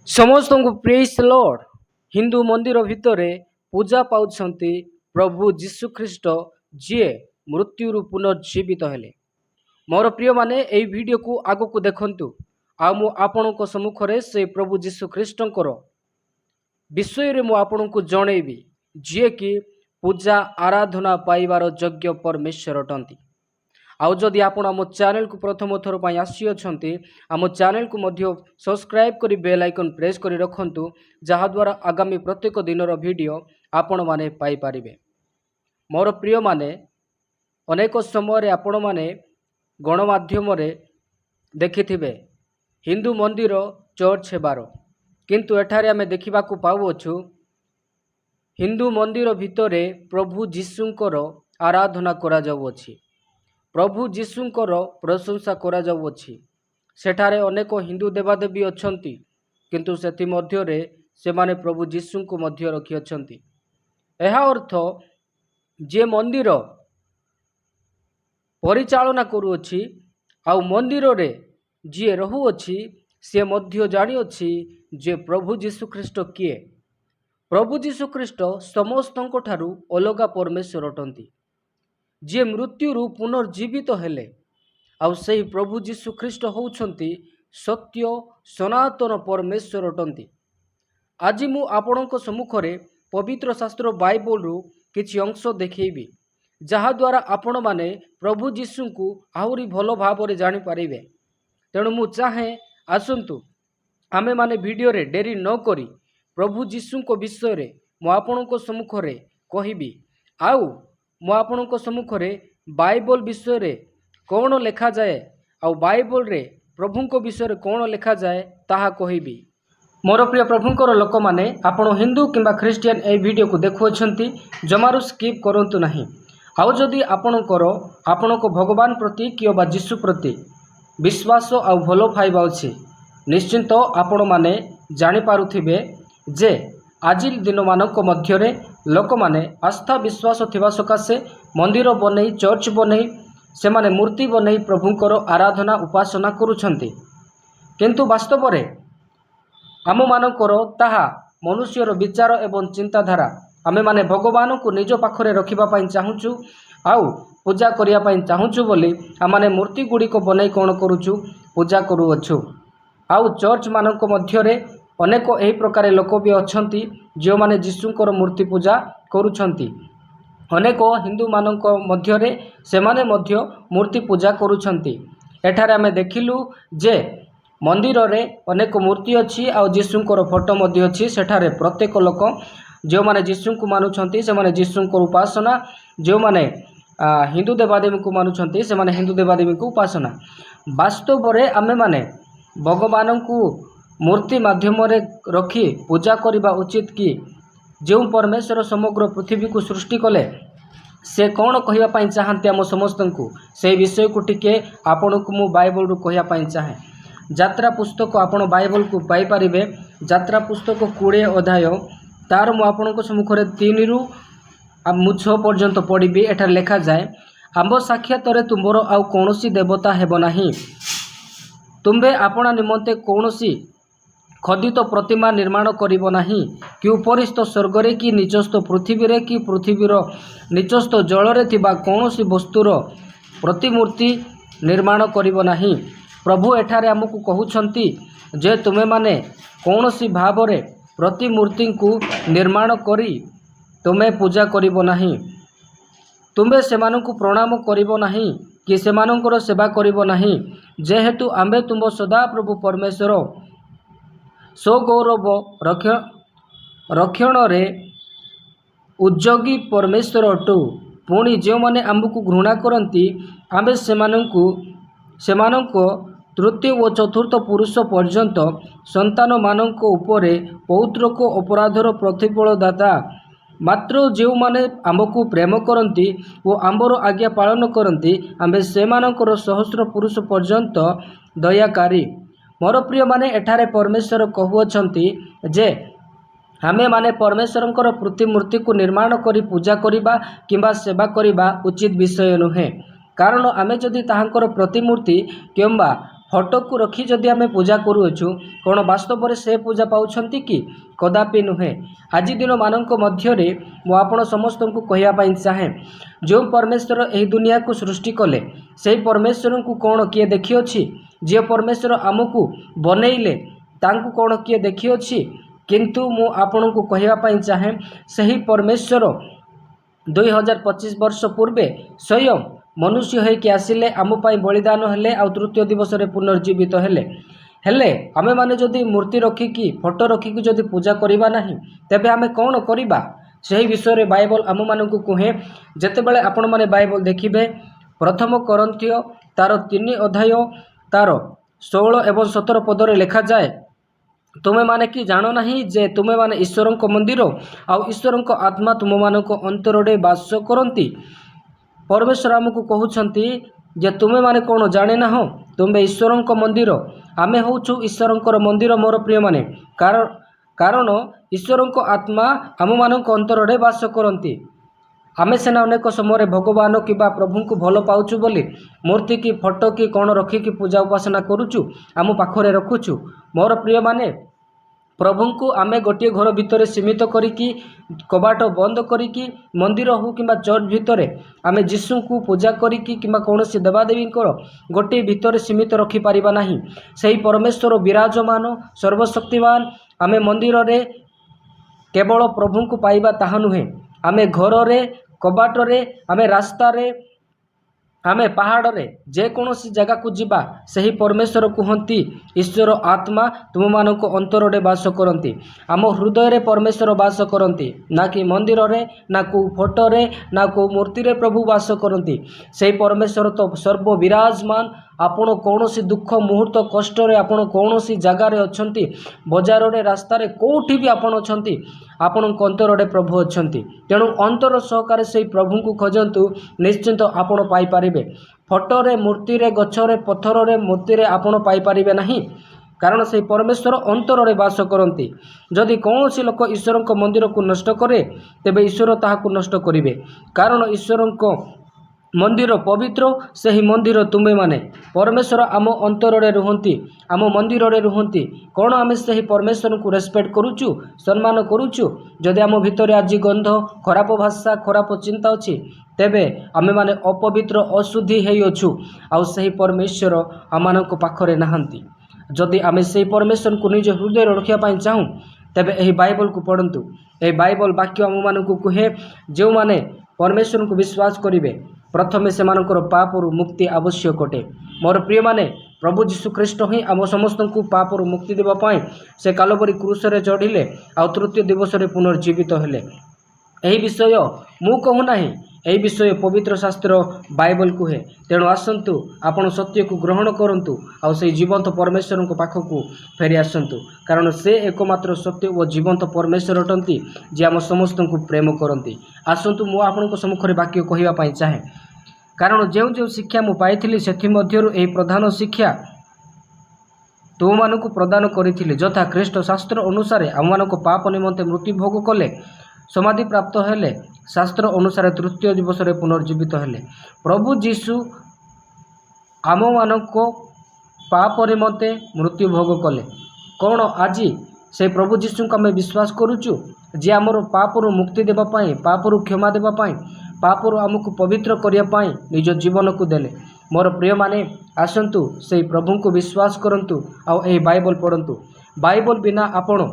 समस्त को praise Lord. Hindu मंदिर भितर पूजा पाउछंती प्रभु जीशु ख्रीस्ट जी मृत्यु पुनर्जीवित हेले। मोर प्रिय माने एई वीडियो को आगो को देखंतु आ मु आपणक सम्मुखरे से प्रभु जीशु ख्रीष्टंकर विषय रे मु आपणको जणेबी जी कि पूजा आराधना पाइबार योग्य परमेश्वर अटंती। आउ जदि आपण आम चैनल को प्रथम थर पर आसी अछंती आम चैनल को मध्य सब्सक्राइब करी बेल आइकन प्रेस करी रखंतु जहाँ द्वारा आगामी प्रत्येक दिनर वीडियो आपण माने पाई परिबे। मोर प्रिय माने अनेक समय आपण माने गणमाध्यम रे देखिथिबे हिंदू मंदिर चर्च हेबार, किंतु एठारे आमे देखिबाकू पाउअछु हिंदू मंदिर भितरे प्रभु जीशुंकर आराधना करा जाउअछि, प्रभु जीशुंकर प्रशंसा करा जाउअछि। सेठारे अनेक हिंदू देवादेवी अछंती, किंतु सेथि मध्यरे सेमाने प्रभु जीशु को मध्य रखी अछंती। एहा अर्थ जे मंदिर परिचालना करुअछि आउ मंदिर रे जी रहुअछि से मध्य जानिअछि जे प्रभु जीशु ख्रीष्ट किए। प्रभु जीशु ख्रीष्ट समस्तंक ठारू अलगा परमेश्वर अटंती, जे मृत्यु पुनर्जीवित हेले। आउ सही प्रभु जीशु ख्रीष्ट होउछंती सत्य सनातन परमेश्वर अटंती। आज मु आपणक सम्मुखरे पवित्र शास्त्र बाइबल रु किछि अंश देखैबी जहा द्वारा आपण माने प्रभु जीशु को आहुरी भलो भाव जानि पारिबे। तेणु मु चाहे आसंतु आमे माने वीडियो रे डेरी न करी प्रभु जीशु को विषय रे मु आपणक सम्मुखरे कहिबी। आउ मु आपणक सम्मुखरे बाइबल विषय रे कौन लेखा जाए आउ बाइबल रे प्रभु को विषय रे कौन लेखा जाए ताहा कहिबी। मोर प्रिय प्रभुंकर लोक माने आपण हिंदू किंबा ख्रिस्टियन ए वीडियो को देखुछंती जमारू स्किप करंतु नहीं। आउ जदि आपणको भगवान प्रति किबा जीशु प्रति विश्वास आउ भलो पाइबा अछि, निश्चिंत आपण माने जानि पारुथिबे जे आज दिन मानक मध्यरे लोक माने आस्था विश्वास थिबा सकाशे मंदिर बनै चर्च बनै से माने मूर्ति बनै प्रभुंकर आराधना उपासना करुछंती, किंतु वास्तव रे आम मानकर ताहा मनुष्यर विचार एवं चिंताधारा आमे माने भगवान को निज पाखरे रखिबा पई चाहुचु आउ पूजा करिया पई चाहुचु बोली आमाने मूर्ति गुडी को बनै कोन करूचु पूजा करूअछु। आउ चर्च मानक मध्यरे अनेक एही प्रकार लोक भी अछंती जो माने जीशुंकर मूर्ति पूजा करूछंती। अनेक हिंदू मानक मध्यरे सेमाने मध्य मूर्ति पूजा करूछंती। एठारे आमे देखिलु जे मंदिर रे अनेक मूर्ति अछि आउ जीशुंकर फोटो मध्य अछि। सेठारे प्रत्येक लोक जो माने जीशु को मानुछंती से माने जीशुंकर उपासना, जो माने हिंदू देवादेवी को मानुछंती से माने हिंदू देवादेवी को उपासना। वास्तव रे आमे माने भगवान को मूर्ति माध्यम रे रखी पूजा करबा उचित कि जो परमेश्वर समग्र पृथ्वी को सृष्टि कले से कौन कहवा पाई चाहते आम समस्त को से विषय को टिके आपण को मु बाइबल रु कहया पाई चाहे। यात्रा पुस्तक आपण बाइबल को पाई परिबे। यात्रा पुस्तक 20 अध्याय तार मु आपण सम्मुखरे 3 रु 6 पर्यंत पढ़ी। एठार लेखा जाए आंब साक्षातरे तुमर आउ कौनसी देवता हेब नाही, तुम्बे आपणा निमंते कौनसी खदित प्रतिमा निर्माण करिब नाही कि उपरिस्थ स्वर्गरे कि निचस्थ पृथ्वी रे कि पृथ्वीर निचस्थ जल रे थिबा कौनसी वस्तुर प्रतिमूर्ति निर्माण करिब नाही। प्रभु एठारे आमको कहउछंती जे तुमे माने कौनसी भाव रे प्रतिमूर्ति को निर्माण करी तुमे पूजा करिब नाही, तुमे सेमानंकु प्रणाम करिब नाही कि सेमानंकर सेवा करिब नाही, जेहेतु आम्बे तुम सदा प्रभु परमेश्वर स्वगौरव रक्षण रे उद्योगी परमेश्वर अटु। पुणी जो माने आम्बकु घृणा करंती आम्बे सेमानंको तृतीय व चतुर्थ पुरुष पर्यंत संतान मानक उपरे पौत्र को अपराधर प्रतिफल दाता। मात्र जो माने आमको प्रेम करंती वो आंबर आज्ञा पालन करंती आम्बे सेमानकर सहस्र पुरुष पर्यंत दयाकारी। मोर प्रिय माने एठारे परमेश्वर कहउछंती जे आमे माने परमेश्वरंकर प्रतिमूर्ति को निर्माण करी पूजा करिबा किंबा सेवा करिबा उचित विषय नुहे। कारण आमे जदि ताहांकर प्रतिमूर्ति किंबा फटो को रखी जदि आम पूजा करुछु कौन वास्तव में से पूजा पाउछंती कि कदापि नुहे। आज दिन मानक मध्यरे मु आपण समस्त को कहवाई चाहे जो परमेश्वर यही दुनिया को सृष्टि कले से परमेश्वर को कौन किए देखी अछि जे परमेश्वर आमको बनैले तांको कौन किए देखी अछि किंतु मु आपण को कहवाई चाहे सही परमेश्वर 2025 वर्ष पूर्वे स्वयं मनुष्य होइकि आसिले आम पाई बलिदान हेले आ तृतीय दिवस रे पुनर्जीवित हेले आमे माने जदि मूर्ति रखिकी फोटो रखिकी जदि पूजा करिबा नाही तेबे आमे कौन करिबा सही विषय रे बाइबल आम मानकु कहे जेते बेले आपण माने बाइबल देखिबे प्रथम कोरिन्थियो तार 3 अध्याय तार 16 एवं 17 पद रे लिखा जाए तुमे माने कि जानो नहीं जे तुमे माने ईश्वर को मंदिर आ ईश्वर को आत्मा तुम मानक अंतरडे वास करंती। परमेश्वर आमको कहउछंती जे तुमे माने कौन जाने ना हो तुम्हें ईश्वर मंदिर आमे होछु ईश्वर मंदिर मोर प्रिय माने कारण ईश्वर आत्मा आम मानक अंतरडे वास करंती। आमे सेना अनेक समय भगवान कि प्रभु को भल पाउछु बोली मूर्ति की फोटो की कौन रखिकी पूजा उपासना करुचु आम पाखरे रखुचु। मोर प्रिय माने प्रभु को आमे गोटे घर भितर सीमित करिकी कबाट बंद करिकी मंदिर हो कि चर्च भितर आमे जीशु को पूजा करिकी कि कौन देवादेवी गोटे भितर सीमित रखि पारिबा नाही। सही परमेश्वर विराजमान सर्वशक्तिमान आमे मंदिर रे केवल प्रभु को पाइबा ताहा नुहे आमे घर रे कबाट रे आमे रास्ता रे आमे पहाड़ रे जे कोनोसी जगह को जीवा सही परमेश्वर कहती ईश्वर आत्मा तुम मानक अंतरडे वास करती। आम हृदय रे परमेश्वर वास करती ना कि मंदिर रे ना को फोटो रे ना को मूर्ति रे प्रभु वास करती। सही परमेश्वर तो सर्व विराजमान आपण कौनसी दुख मुहूर्त कष्ट रे आपण कौनसी जगह रे अछंती बजार रे रास्ता रे कोठी भी आपण अछंती आपण अंतरडे प्रभु अछंती। तेणु अंतर सहकारे सही प्रभु को खोजंतु निश्चिंत आपण पाई पारिबे। फोटो रे मूर्ति रे गछ रे पत्थर रे मूर्ति रे आपण पाई पारिबे नहीं कारण से परमेश्वर अंतरडे वास करती। जदि कौन सी लोक ईश्वर को मंदिर को नष्ट करे तेबे ईश्वर ताहाकु नष्ट करिवे कारण ईश्वर को मंदिर पवित्र सही मंदिर तुम्हें माने परमेश्वर आम अंतरडे रुहंती आम मंदिर रे रुहंती। कौन आम सही परमेश्वर को रेस्पेक्ट करुचु सम्मान करुचु जदि आम भितर आज गंध खराब भाषा खराब चिंता अच्छी तेबे आमे माने अपवित्र अशुद्धि हेई अछु आ सही परमेश्वर आम पाखरे नाहंती। जदि आमे सही परमेश्वर को निज हृदय रखिया पाई चाहूँ तेबे एही बाइबल को पढ़ंतु। एही बाइबल वाक्य आम मानकु कहे जो माने परमेश्वर को विश्वास करिवे प्रथमे से मानकर पापरु मुक्ति आवश्यक अटे। मोर प्रिय माने प्रभु जीशु ख्रीष्ट ही आम समस्त को पापरु मुक्ति देवा पाई से कालवरी क्रूस रे चढ़िले आ तृतीय दिवस रे पुनर्जीवित हेले। एही विषय मु कहू नाही एही विषय पवित्र शास्त्र बाइबल कहे। तेणु आसंतु आपण सत्य को ग्रहण करंतु आ से जीवंत परमेश्वर को पाखकू फेरी आसंतु कारण से एकमात्र सत्य और जीवंत परमेश्वर अटंती जे आम समस्त को प्रेम करती। आसंतु मु आपण सम्मुखें वाक्य कहवा पाई चाहे कारण जो जो शिक्षा मु पाइथिली सेथि मध्यरु एही प्रधान शिक्षा तुम मानक प्रदान करी जथा ख्रीष्ट शास्त्र अनुसार आम मानक पाप निमंते मृत्यु भोग कले समाधि प्राप्त हेले शास्त्र अनुसार तृतीय दिवस रे पुनर्जीवित हेले। प्रभु जीशु आम मानक पाप निमंते मृत्यु भोग कले कौन आज से प्रभु जीशु को आम विश्वास करुचु जे आमर पापरु मुक्ति देवा पाई पापरु क्षमा देवा पाई पापरु आमको पवित्र करिया पाई निज जीवन को देले। मोर प्रिय माने आसंतु से प्रभु को विश्वास करंतु आ एही बाइबल पढ़ंतु। बाइबल बिना आपण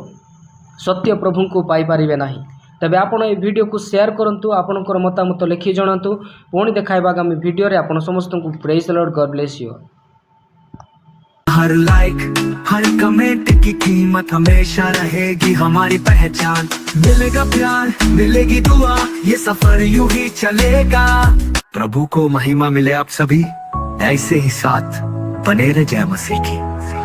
सत्य प्रभु को पाई पारिबे नाही। तबे आपण ए वीडियो को शेयर करंतु आपनकर मतामत लिखि जणांतु। पुणी देखाइबा आगामी वीडियो रे आपण समस्त को praise the Lord God bless you. Her like her comment की कीमत हमेशा रहेगी हमारी पहचान। मिलेगा प्यार मिलेगी दुआ ये सफर यूं ही चलेगा। प्रभु को महिमा मिले आप सभी ऐसे ही साथ बने रहे जय मसीह की।